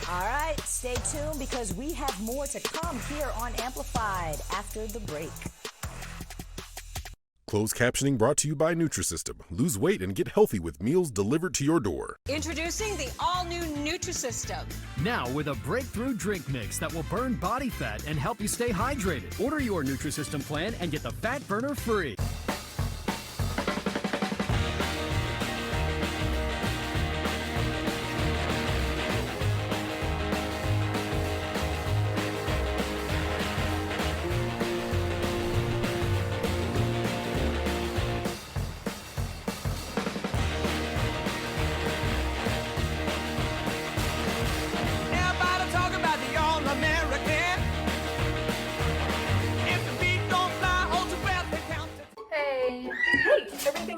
All right, stay tuned because we have more to come here on Amplified after the break. Closed captioning brought to you by Nutrisystem. Lose weight and get healthy with meals delivered to your door. Introducing the all-new Nutrisystem. Now with a breakthrough drink mix that will burn body fat and help you stay hydrated. Order your Nutrisystem plan and get the fat burner free.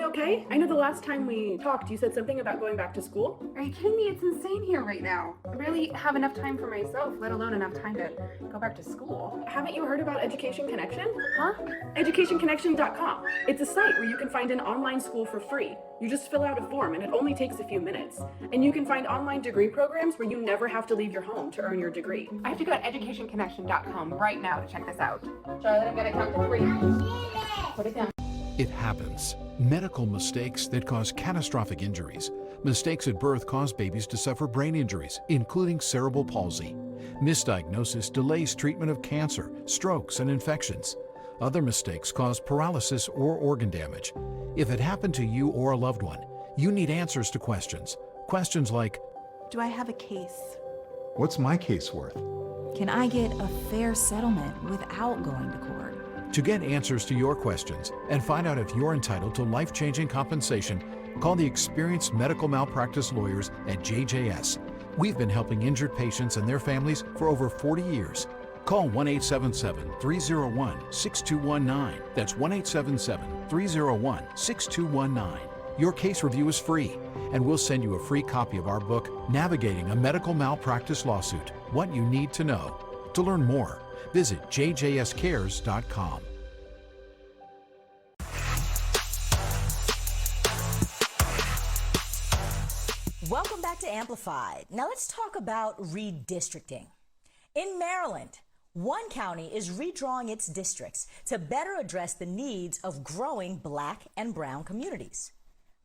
Okay? I know the last time we talked, you said something about going back to school. Are you kidding me? It's insane here right now. I barely have enough time for myself, let alone enough time to go back to school. Haven't you heard about Education Connection? Huh? EducationConnection.com. It's a site where you can find an online school for free. You just fill out a form and it only takes a few minutes. And you can find online degree programs where you never have to leave your home to earn your degree. I have to go to EducationConnection.com right now to check this out. Charlotte, I'm gonna count to 3. Put it down. It happens. Medical mistakes that cause catastrophic injuries. Mistakes at birth cause babies to suffer brain injuries, including cerebral palsy. Misdiagnosis delays treatment of cancer, strokes, and infections. Other mistakes cause paralysis or organ damage. If it happened to you or a loved one, you need answers to questions. Questions like, do I have a case? What's my case worth? Can I get a fair settlement without going to court? To get answers to your questions and find out if you're entitled to life-changing compensation, call the experienced medical malpractice lawyers at JJS. We've been helping injured patients and their families for over 40 years. Call 1-877-301-6219. That's 1-877-301-6219. Your case review is free, and we'll send you a free copy of our book, Navigating a Medical Malpractice Lawsuit, What You Need to Know. To learn more, visit jjscares.com. Welcome back to Amplified. Now let's talk about redistricting. In Maryland, one county is redrawing its districts to better address the needs of growing Black and brown communities.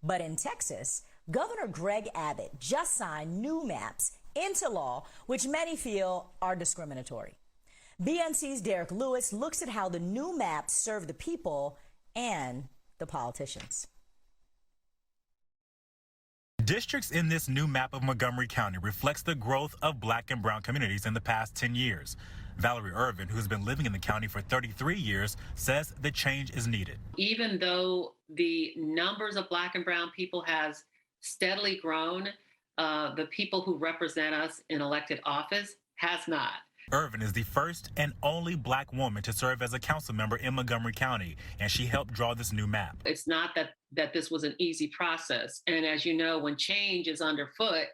But in Texas, Governor Greg Abbott just signed new maps into law, which many feel are discriminatory. BNC's Derrick looks at how the new maps serve the people and the politicians. Districts in this new map of Montgomery County reflects the growth of Black and brown communities in the past 10 years. Valerie Irvin, who's been living in the county for 33 years, says the change is needed. Even though the numbers of Black and brown people has steadily grown, the people who represent us in elected office has not. Irvin is the first and only Black woman to serve as a council member in Montgomery County, and she helped draw this new map. It's not that this was an easy process. And as you know, when change is underfoot,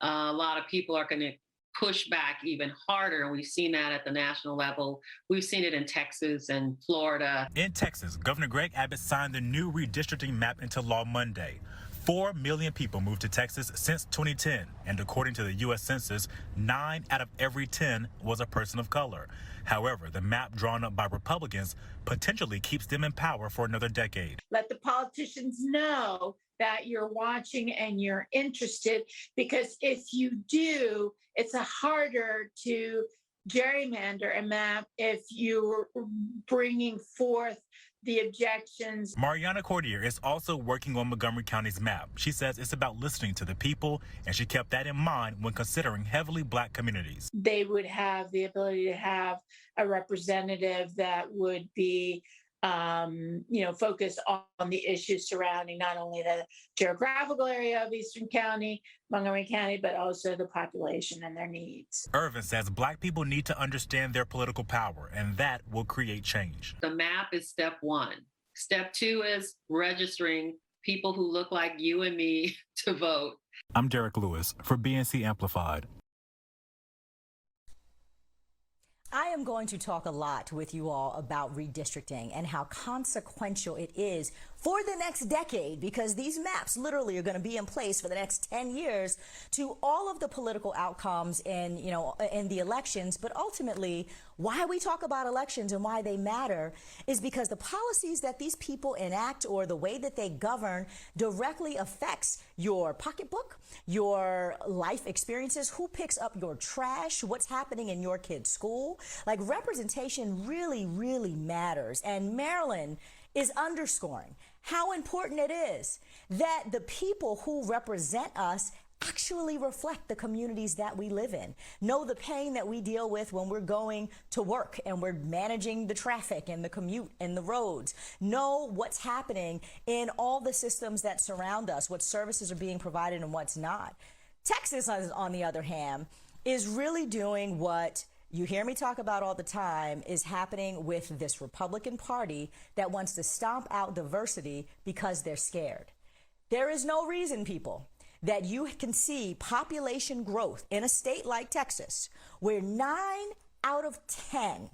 a lot of people are going to push back even harder. And we've seen that at the national level. We've seen it in Texas and Florida. In Texas, Governor Greg Abbott signed the new redistricting map into law Monday. 4 million people moved to Texas since 2010, and according to the U.S. Census, 9 out of every 10 was a person of color. However, the map drawn up by Republicans potentially keeps them in power for another decade. Let the politicians know that you're watching and you're interested, because if you do, it's harder to gerrymander a map if you're bringing forth the objections. Mariana Cordier is also working on Montgomery County's map. She says it's about listening to the people, and she kept that in mind when considering heavily Black communities. They would have the ability to have a representative that would be focused on the issues surrounding not only the geographical area of Eastern County, Montgomery County, but also the population and their needs. Irvin says Black people need to understand their political power, and that will create change. The map is step one. Step two is registering people who look like you and me to vote. I'm Derrick Lewis for BNC Amplified. am going to talk a lot with you all about redistricting and how consequential it is for the next decade, because these maps literally are going to be in place for the next 10 years to all of the political outcomes in the elections. But ultimately, why we talk about elections and why they matter is because the policies that these people enact or the way that they govern directly affects your pocketbook, your life experiences, who picks up your trash, what's happening in your kid's school. Like, representation really, really matters. And Maryland is underscoring how important it is that the people who represent us actually reflect the communities that we live in, know the pain that we deal with when we're going to work and we're managing the traffic and the commute and the roads, know what's happening in all the systems that surround us, what services are being provided and what's not. Texas, on the other hand, is really doing what you hear me talk about all the time is happening with this Republican Party that wants to stomp out diversity because they're scared. There is no reason, people, that you can see population growth in a state like Texas, where 9 out of 10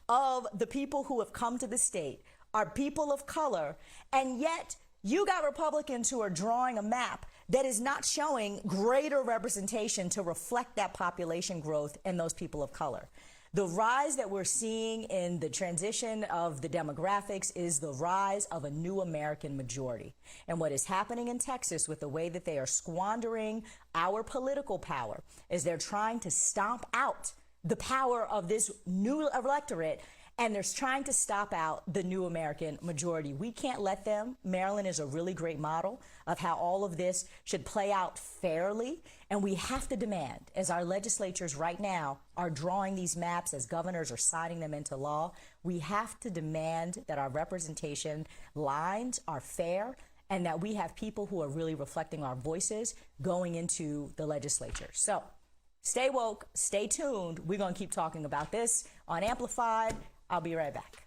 of the people who have come to the state are people of color, and yet you got Republicans who are drawing a map that is not showing greater representation to reflect that population growth and those people of color. The rise that we're seeing in the transition of the demographics is the rise of a new American majority. And what is happening in Texas with the way that they are squandering our political power is they're trying to stomp out the power of this new electorate, and they're trying to stop out the new American majority. We can't let them. Maryland is a really great model of how all of this should play out fairly. And we have to demand, as our legislatures right now are drawing these maps, as governors are signing them into law, we have to demand that our representation lines are fair and that we have people who are really reflecting our voices going into the legislature. So stay woke, stay tuned. We're going to keep talking about this on Amplified. I'll be right back.